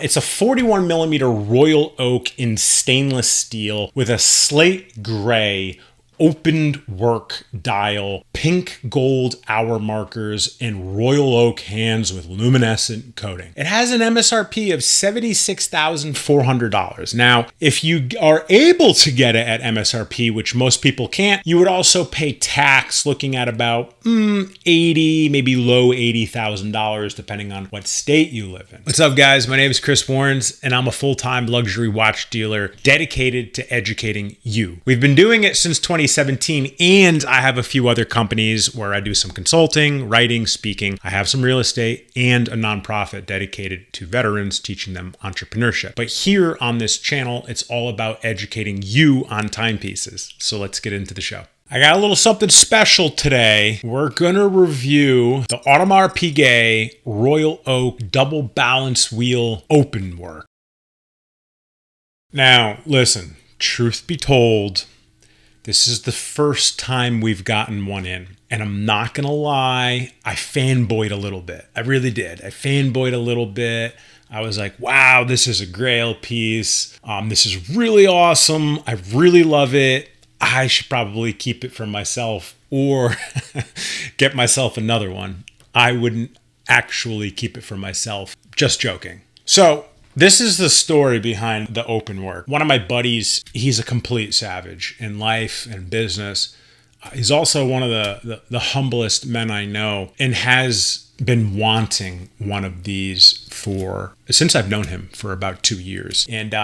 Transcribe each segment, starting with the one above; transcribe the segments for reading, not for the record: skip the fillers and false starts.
It's a 41 millimeter royal oak in stainless steel with a slate gray opened work dial, pink gold hour markers, and royal oak hands with luminescent coating. It has an MSRP of $76,400. Now, if you are able to get it at MSRP, which most people can't, you would also pay tax looking at about $80,000, maybe low $80,000, depending on what state you live in. What's up, guys? My name is Chris Warrens, and I'm a full-time luxury watch dealer dedicated to educating you. We've been doing it since 2017, and I have a few other companies where I do some consulting, writing, speaking. I have some real estate and a nonprofit dedicated to veterans, teaching them entrepreneurship. But here on this channel, it's all about educating you on timepieces. So let's get into the show. I got a little something special today. We're gonna review the Audemars Piguet Royal Oak Double Balance Wheel Openworked. Now, listen, truth be told, this is the first time we've gotten one in. And I'm not gonna lie, I fanboyed a little bit. I really did. I fanboyed a little bit. I was like, wow, this is a grail piece. This is really awesome. I really love it. I should probably keep it for myself or get myself another one. I wouldn't actually keep it for myself. Just joking. So this is the story behind the Openworked. One of my buddies, he's a complete savage in life and business. He's also one of the humblest men I know and has been wanting one of these since I've known him for about 2 years. And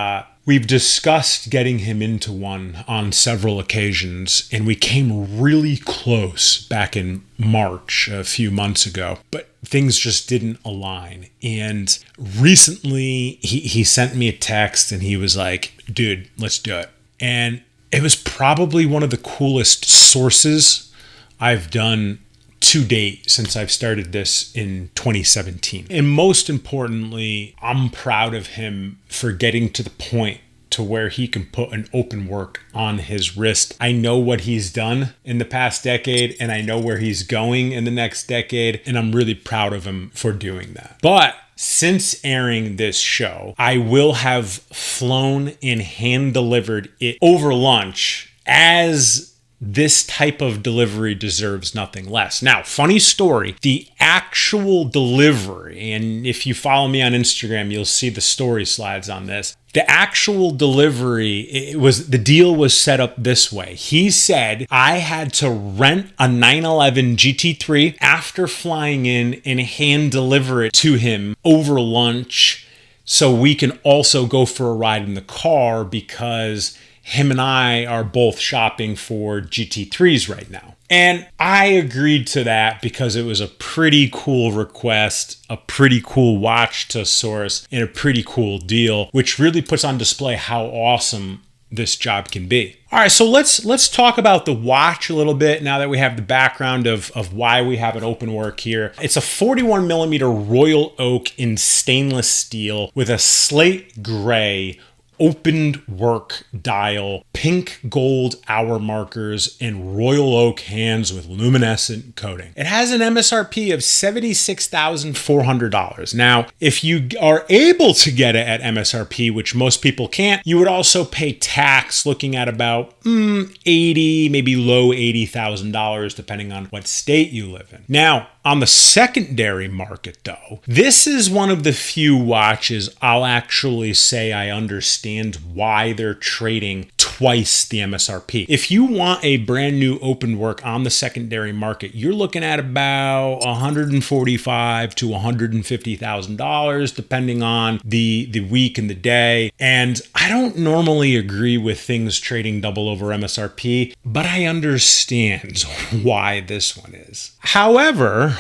we've discussed getting him into one on several occasions, and we came really close back in March a few months ago, but things just didn't align. And recently he sent me a text and he was like, dude, let's do it. And it was probably one of the coolest sources I've done to date since I've started this in 2017. And most importantly, I'm proud of him for getting to the point to where he can put an Openworked on his wrist. I know what he's done in the past decade, and I know where he's going in the next decade, and I'm really proud of him for doing that. But since airing this show, I will have flown and hand-delivered it over lunch, as this type of delivery deserves nothing less. Now, funny story, the actual delivery, and if you follow me on Instagram, you'll see the story slides on this. The actual delivery, the deal was set up this way. He said I had to rent a 911 GT3 after flying in and hand deliver it to him over lunch so we can also go for a ride in the car, because him and I are both shopping for GT3s right now. And I agreed to that because it was a pretty cool request, a pretty cool watch to source, and a pretty cool deal, which really puts on display how awesome this job can be. All right, so let's talk about the watch a little bit now that we have the background of why we have an Openworked here. It's a 41 millimeter royal oak in stainless steel with a slate gray opened work dial, pink gold hour markers, and royal oak hands with luminescent coating. It has an MSRP of $76,400. Now, if you are able to get it at MSRP, which most people can't, you would also pay tax looking at about $80,000, maybe low $80,000, depending on what state you live in. Now, on the secondary market, though, this is one of the few watches I'll actually say I understand why they're trading twice the MSRP. If you want a brand new Openworked on the secondary market, you're looking at about $145,000 to $150,000, depending on the week and the day. And I don't normally agree with things trading double over MSRP, but I understand why this one is. However,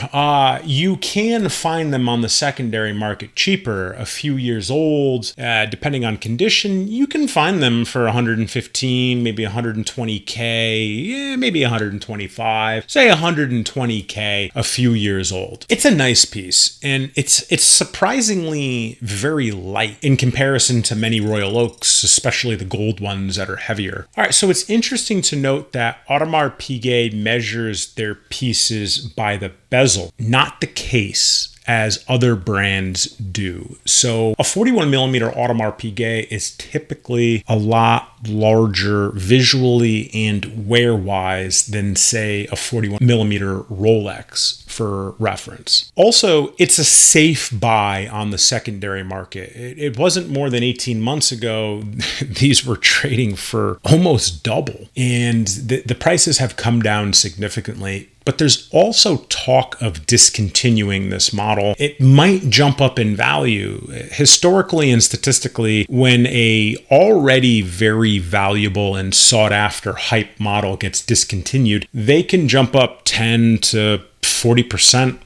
you can find them on the secondary market cheaper, a few years old, depending on condition. You can find them for 115, maybe 120K, maybe 125, say 120K, a few years old. It's a nice piece, and it's surprisingly very light in comparison to many Royal Oaks, especially the gold ones that are heavier. All right, so it's interesting to note that Audemars Piguet measures their pieces by the bezel, not the case, as other brands do. So a 41 millimeter Audemars Piguet is typically a lot larger visually and wear-wise than, say, a 41 millimeter Rolex, for reference. Also, it's a safe buy on the secondary market. It wasn't more than 18 months ago, these were trading for almost double, and the prices have come down significantly. But there's also talk of discontinuing this model. It might jump up in value. Historically and statistically, when a already very valuable and sought after hype model gets discontinued, they can jump up 10 to 40%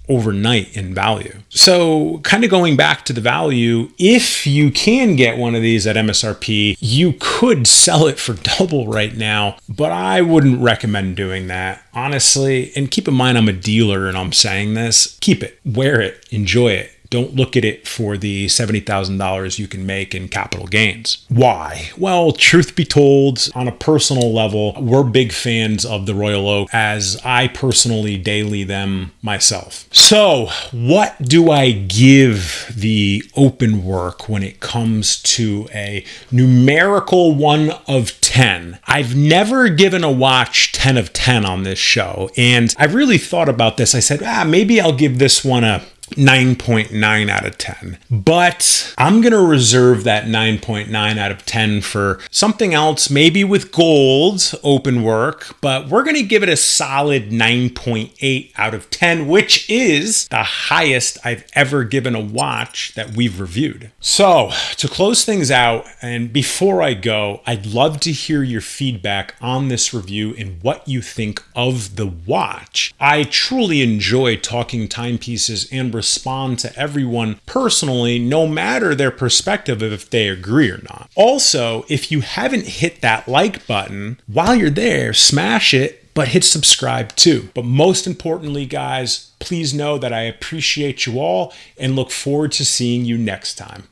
overnight in value. So kind of going back to the value, if you can get one of these at MSRP, you could sell it for double right now, but I wouldn't recommend doing that, honestly. And keep in mind, I'm a dealer and I'm saying this. Keep it, wear it, enjoy it. Don't look at it for the $70,000 you can make in capital gains. Why? Well, truth be told, on a personal level, we're big fans of the Royal Oak, as I personally daily them myself. So what do I give the Openworked when it comes to a numerical 1 of 10? I've never given a watch 10 of 10 on this show, and I really thought about this. I said, maybe I'll give this one a 9.9 out of 10. But I'm going to reserve that 9.9 out of 10 for something else, maybe with gold, Openworked, but we're going to give it a solid 9.8 out of 10, which is the highest I've ever given a watch that we've reviewed. So to close things out, and before I go, I'd love to hear your feedback on this review and what you think of the watch. I truly enjoy talking timepieces and respond to everyone personally, no matter their perspective of if they agree or not. Also, if you haven't hit that like button, while you're there, smash it, but hit subscribe too. But most importantly, guys, please know that I appreciate you all and look forward to seeing you next time.